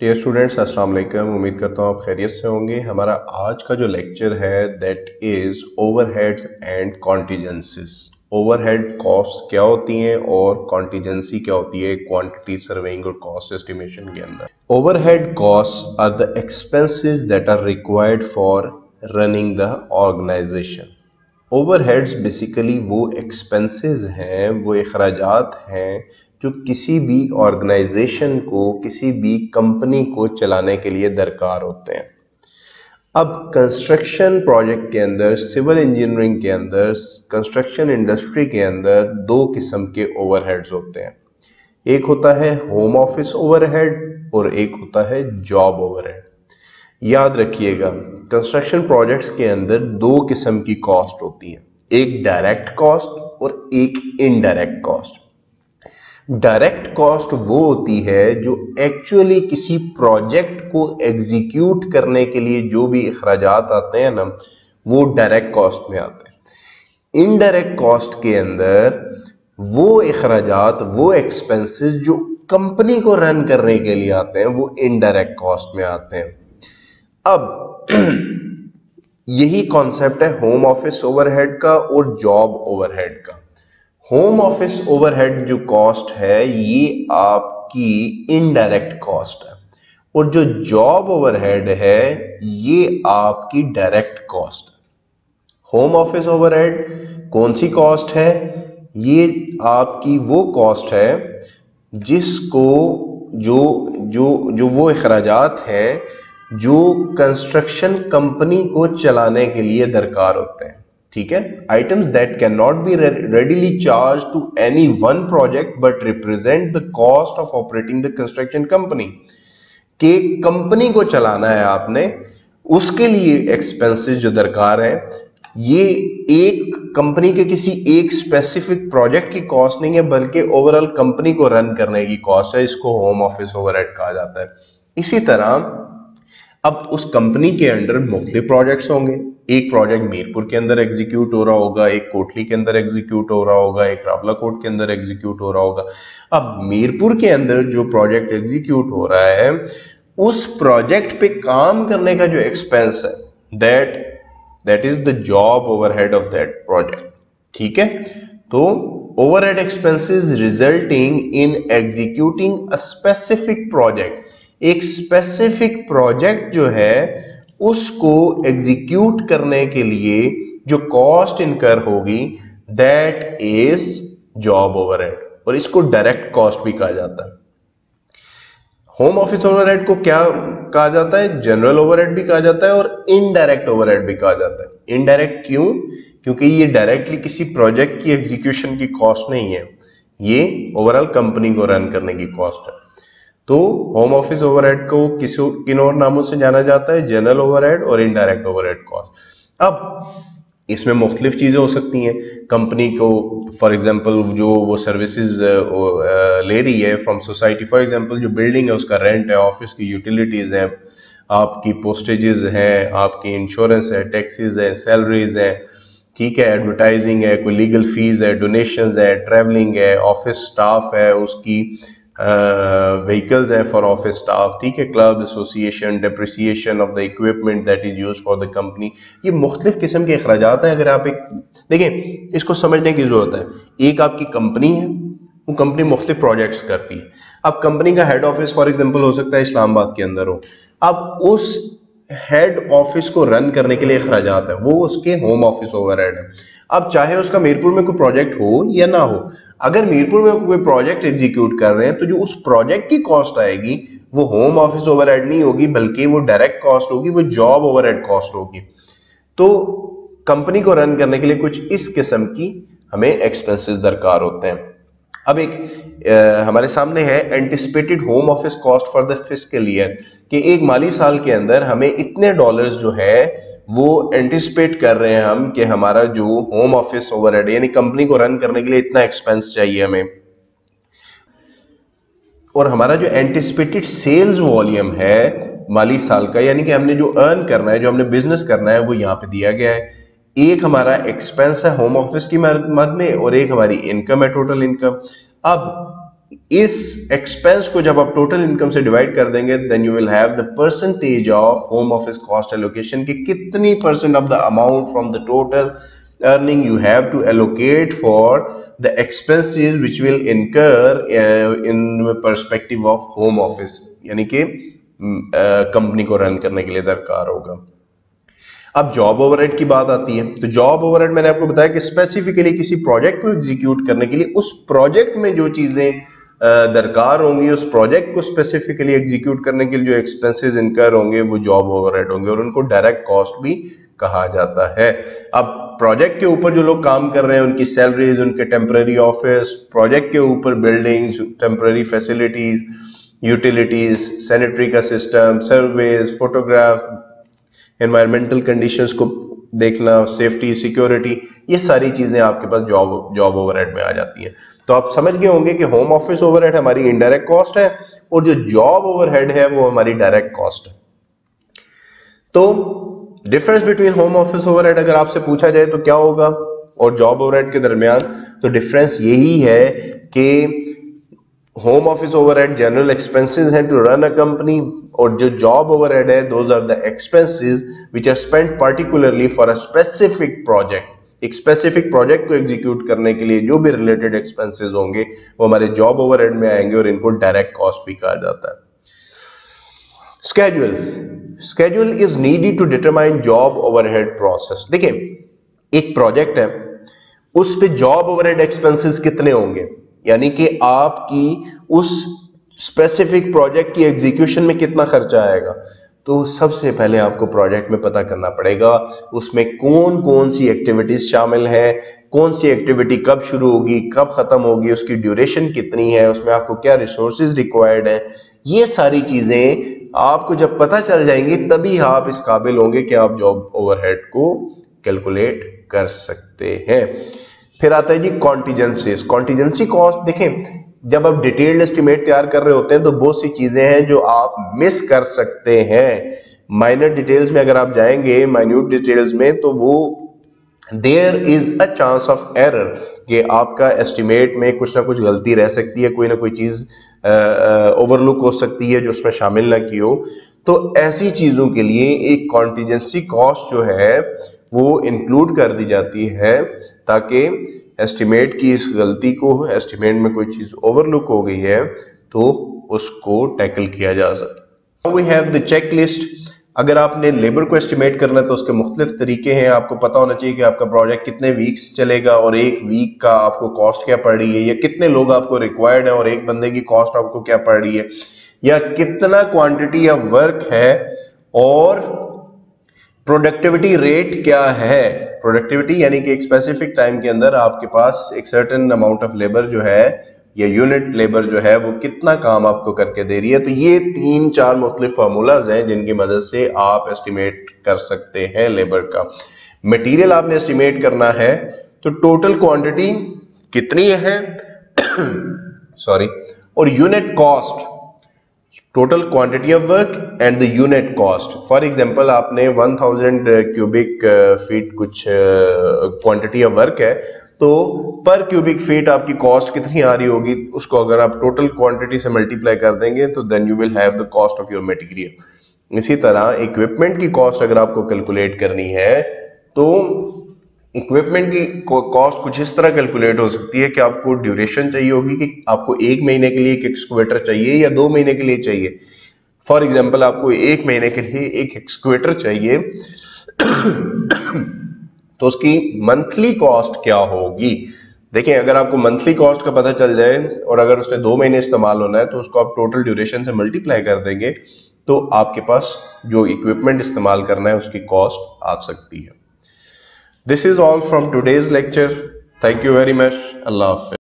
Dear students, अस्सलाम वालेकुम। उम्मीद करता हूँ आप खैरियत से होंगे। हमारा आज का जो लेक्चर है that is overheads and contingencies. Overhead cost क्या होती हैं और कॉन्टीजेंसी क्या होती है क्वांटिटी सर्वेइंग और कॉस्ट एस्टिमेशन के अंदर। Overhead cost are the expenses that are required for running the organisation. Overheads basically वो एक्सपेंसेस हैं, वो अखराजात हैं जो किसी भी ऑर्गेनाइजेशन को, किसी भी कंपनी को चलाने के लिए दरकार होते हैं। अब कंस्ट्रक्शन प्रोजेक्ट के अंदर, सिविल इंजीनियरिंग के अंदर, कंस्ट्रक्शन इंडस्ट्री के अंदर दो किस्म के ओवरहेड्स होते हैं। एक होता है होम ऑफिस ओवरहेड और एक होता है जॉब ओवरहेड। याद रखिएगा, कंस्ट्रक्शन प्रोजेक्ट्स के अंदर दो किस्म की कॉस्ट होती है, एक डायरेक्ट कॉस्ट और एक इनडायरेक्ट कॉस्ट। डायरेक्ट कॉस्ट वो होती है जो एक्चुअली किसी प्रोजेक्ट को एग्जीक्यूट करने के लिए जो भी अखराजात आते हैं ना, वो डायरेक्ट कॉस्ट में आते हैं। इनडायरेक्ट कॉस्ट के अंदर वो अखराजात, वो एक्सपेंसेस जो कंपनी को रन करने के लिए आते हैं, वो इनडायरेक्ट कॉस्ट में आते हैं। अब यही कॉन्सेप्ट है होम ऑफिस ओवरहेड का और जॉब ओवरहेड का। होम ऑफिस ओवरहेड जो कॉस्ट है ये आपकी इनडायरेक्ट कॉस्ट है और जो जॉब ओवरहेड है ये आपकी डायरेक्ट कॉस्ट है। होम ऑफिस ओवरहेड कौन सी कॉस्ट है? ये आपकी वो कॉस्ट है जिसको जो जो जो वो अखराजात हैं जो कंस्ट्रक्शन कंपनी को चलाने के लिए दरकार होते हैं। ठीक है, items that can not be readily charge to any one project but represent the cost of operating the construction company. के कंपनी को चलाना है आपने, उसके लिए एक्सपेंसेस जो दरकार है, ये एक कंपनी के किसी एक स्पेसिफिक प्रोजेक्ट की कॉस्ट नहीं है बल्कि ओवरऑल कंपनी को रन करने की कॉस्ट है। इसको होम ऑफिस ओवरहेड कहा जाता है। इसी तरह अब उस कंपनी के अंडर मुख्तलिफ प्रोजेक्ट्स होंगे। एक प्रोजेक्ट मीरपुर के अंदर एग्जीक्यूट हो रहा होगा, एक कोटली के अंदर एग्जीक्यूट हो रहा होगा, एक रावलाकोट के अंदर एग्जीक्यूट हो रहा होगा। अब मीरपुर के अंदर जो प्रोजेक्ट एग्जीक्यूट हो रहा है, उस प्रोजेक्ट पे काम करने का जो एक्सपेंस है that is the job overhead of that project. ठीक है, तो overhead expenses resulting in executing a specific project. एक स्पेसिफिक प्रोजेक्ट जो है उसको एग्जीक्यूट करने के लिए जो कॉस्ट इनकर होगी दैट इज जॉब ओवरहेड, और इसको डायरेक्ट कॉस्ट भी कहा जाता है। होम ऑफिस ओवरहेड को क्या कहा जाता है? जनरल ओवरहेड भी कहा जाता है और इनडायरेक्ट ओवरहेड भी कहा जाता है। इनडायरेक्ट क्यों? क्योंकि ये डायरेक्टली किसी प्रोजेक्ट की एग्जीक्यूशन की कॉस्ट नहीं है, ये ओवरऑल कंपनी को रन करने की कॉस्ट है। तो होम ऑफिस ओवरहेड को किन और नामों से जाना जाता है? जनरल ओवरहेड और इनडायरेक्ट ओवरहेड कॉस्ट। अब इसमें मुख्तलिफ चीजें हो सकती हैं। कंपनी को फॉर एग्जांपल जो वो सर्विसेज ले रही है फ्रॉम सोसाइटी, फॉर एग्जांपल जो बिल्डिंग है उसका रेंट है, ऑफिस की यूटिलिटीज हैं, आपकी पोस्टेजेस हैं, आपकी इंश्योरेंस है, टैक्सेस है, सैलरीज है, ठीक है, एडवर्टाइजिंग है, कोई लीगल फीस है, डोनेशंस है, ट्रैवलिंग है, ऑफिस स्टाफ है, उसकी व्हीकल्स है फॉर ऑफिस स्टाफ, ठीक है, club association, depreciation of the equipment that is used for the company. ये मुख्तलिफ किस्म के अखराजात हैं। अगर आप एक देखें, इसको समझने की जरूरत है। एक आपकी कंपनी है, वो कंपनी मुख्तलिफ प्रोजेक्ट्स करती है। अब कंपनी का हेड ऑफिस फॉर एग्जांपल हो सकता है इस्लामाबाद के अंदर हो। अब उस हेड ऑफिस को रन करने के लिए अखराजात है, वो उसके होम ऑफिस ओवरहेड है। अब चाहे उसका मीरपुर में कोई प्रोजेक्ट हो या ना हो, अगर मीरपुर में कोई प्रोजेक्ट एग्जीक्यूट कर रहे हैं तो जो उस प्रोजेक्ट की कॉस्ट आएगी वो होम ऑफिस ओवरहेड नहीं होगी बल्कि वो डायरेक्ट कॉस्ट होगी, वो जॉब ओवरहेड कॉस्ट होगी। तो कंपनी को रन करने के लिए कुछ इस किस्म की हमें एक्सपेंसेस दरकार होते हैं। अब एक हमारे सामने है anticipated home office cost for the fiscal year, कि एक माली साल के अंदर हमें इतने डॉलर्स जो है वो एंटिसिपेट कर रहे हैं हम कि हमारा जो होम ऑफिस ओवरहेड यानी कंपनी को रन करने के लिए इतना एक्सपेंस चाहिए हमें, और हमारा जो एंटिसिपेटेड सेल्स वॉल्यूम है माली साल का, यानी कि हमने जो अर्न करना है, जो हमने बिजनेस करना है, वो यहाँ पे दिया गया है। एक हमारा एक्सपेंस है होम ऑफिस की मद में और एक हमारी इनकम है, टोटल इनकम। अब इस एक्सपेंस को जब आप टोटल इनकम से डिवाइड कर देंगे, then you will have the percentage of home office cost allocation की कितनी percent of the amount from the total earning you have to allocate for the expenses which will incur in perspective of home office, यानी कि company को run करने के लिए दरकार होगा। अब जॉब ओवरहेड की बात आती है, तो जॉब ओवरहेड मैंने आपको बताया कि स्पेसिफिकली किसी प्रोजेक्ट को एग्जीक्यूट करने के लिए उस प्रोजेक्ट में जो चीजें दरकार होंगी, उस प्रोजेक्ट को स्पेसिफिकली एग्जीक्यूट करने के लिए जो एक्सपेंसेस इनकर होंगे वो जॉब ओवरहेड होंगे और उनको डायरेक्ट कॉस्ट भी कहा जाता है। अब प्रोजेक्ट के ऊपर जो लोग काम कर रहे हैं उनकी सैलरीज, उनके टेम्पररी ऑफिस, प्रोजेक्ट के ऊपर buildings, temporary facilities, utilities, sanitary का system, surveys, photograph, environmental conditions को देखना, सेफ्टी, सिक्योरिटी, ये सारी चीजें आपके पास जॉब ओवरहेड में आ जाती हैं। तो आप समझ गए होंगे कि होम ऑफिस ओवरहेड हमारी इनडायरेक्ट कॉस्ट है और जो जॉब ओवरहेड है वो हमारी डायरेक्ट कॉस्ट है। तो difference between home office overhead अगर आपसे पूछा जाए तो क्या होगा और जॉब ओवरहेड के दरमियान, तो डिफरेंस यही है कि home office overhead general expenses हैं टू रन अ कंपनी, और जो जॉब ओवरहेड है those are the expenses which are spent particularly for a specific project. एक स्पेसिफिक प्रोजेक्ट को एग्जीक्यूट करने के लिए जो भी रिलेटेड एक्सपेंसेस होंगे वो हमारे जॉब ओवरहेड में आएंगे और इनको डायरेक्ट कॉस्ट भी कहा जाता है। Schedule is needed to determine job overhead process. देखिए, एक प्रोजेक्ट है, उस पे जॉब ओवरहेड एक्सपेंसेस कितने होंगे, यानी कि आपकी उस स्पेसिफिक प्रोजेक्ट की एग्जीक्यूशन में कितना खर्चा आएगा। तो सबसे पहले आपको प्रोजेक्ट में पता करना पड़ेगा उसमें कौन कौन सी एक्टिविटीज शामिल है, कौन सी एक्टिविटी कब शुरू होगी, कब खत्म होगी, उसकी ड्यूरेशन कितनी है, उसमें आपको क्या रिसोर्सेज रिक्वायर्ड है। ये सारी चीजें आपको जब पता चल जाएंगी तभी आप इस काबिल होंगे कि आप जॉब ओवरहेड को कैलकुलेट कर सकते हैं। फिर आता है जी कॉन्टीजेंसीज। कॉन्टीजेंसी कॉस्ट, देखें जब आप डिटेल्ड एस्टिमेट तैयार कर रहे होते हैं तो बहुत सी चीजें हैं जो आप मिस कर सकते हैं। माइनर डिटेल्स में अगर आप जाएंगे, माइन्यूट डिटेल्स में, तो वो there is a chance of error कि आपका एस्टिमेट में कुछ ना कुछ गलती रह सकती है, कोई ना कोई चीज ओवरलुक हो सकती है जो उसमें शामिल ना की हो। तो ऐसी चीजों के लिए एक कॉन्टीजेंसी कॉस्ट जो है वो इंक्लूड कर दी जाती है ताकि एस्टिमेट की इस गलती को, एस्टिमेट में कोई चीज ओवरलुक हो गई है तो उसको टैकल किया जा सके। We have the checklist. अगर आपने लेबर को एस्टिमेट करना है तो उसके मुख्तलिफ तरीके हैं। आपको पता होना चाहिए कि आपका प्रोजेक्ट कितने वीक्स चलेगा और एक वीक का आपको कॉस्ट क्या पड़ रही है, या कितने लोग आपको रिक्वायर्ड है और एक बंदे की कॉस्ट आपको क्या पड़ रही है, या कितना क्वांटिटी ऑफ वर्क है और प्रोडक्टिविटी रेट क्या है। प्रोडक्टिविटी यानी कि एक स्पेसिफिक टाइम के अंदर आपके पास एक सर्टेन अमाउंट ऑफ लेबर जो है या यूनिट लेबर जो है वो कितना काम आपको करके दे रही है। तो ये 3-4 मुख्तलिफ फार्मूलाज हैं जिनकी मदद से आप एस्टिमेट कर सकते हैं लेबर का। मटेरियल आपने एस्टिमेट करना है तो टोटल क्वांटिटी कितनी है सॉरी, और unit cost, total quantity of work and the unit cost. For example आपने 1000 क्यूबिक फीट कुछ क्वांटिटी ऑफ वर्क है, तो पर क्यूबिक फीट आपकी कॉस्ट कितनी आ रही होगी, उसको अगर आप टोटल क्वांटिटी से मल्टीप्लाई कर देंगे तो then you will have the cost of your material. इसी तरह इक्विपमेंट की कॉस्ट अगर आपको कैलकुलेट करनी है तो इक्विपमेंट की कॉस्ट कुछ इस तरह कैलकुलेट हो सकती है कि आपको ड्यूरेशन चाहिए होगी कि आपको 1 महीने के लिए एक एक्सकवेटर चाहिए या 2 महीने के लिए चाहिए। फॉर एग्जांपल आपको 1 महीने के लिए एक एक्सकवेटर चाहिए तो उसकी मंथली कॉस्ट क्या होगी। देखिए, अगर आपको मंथली कॉस्ट का पता चल जाए और अगर उसने 2 महीने इस्तेमाल होना है तो उसको आप टोटल ड्यूरेशन से मल्टीप्लाई कर देंगे तो आपके पास जो इक्विपमेंट इस्तेमाल करना है उसकी कॉस्ट आ सकती है। This is all from today's lecture. Thank you very much. Allah Hafiz.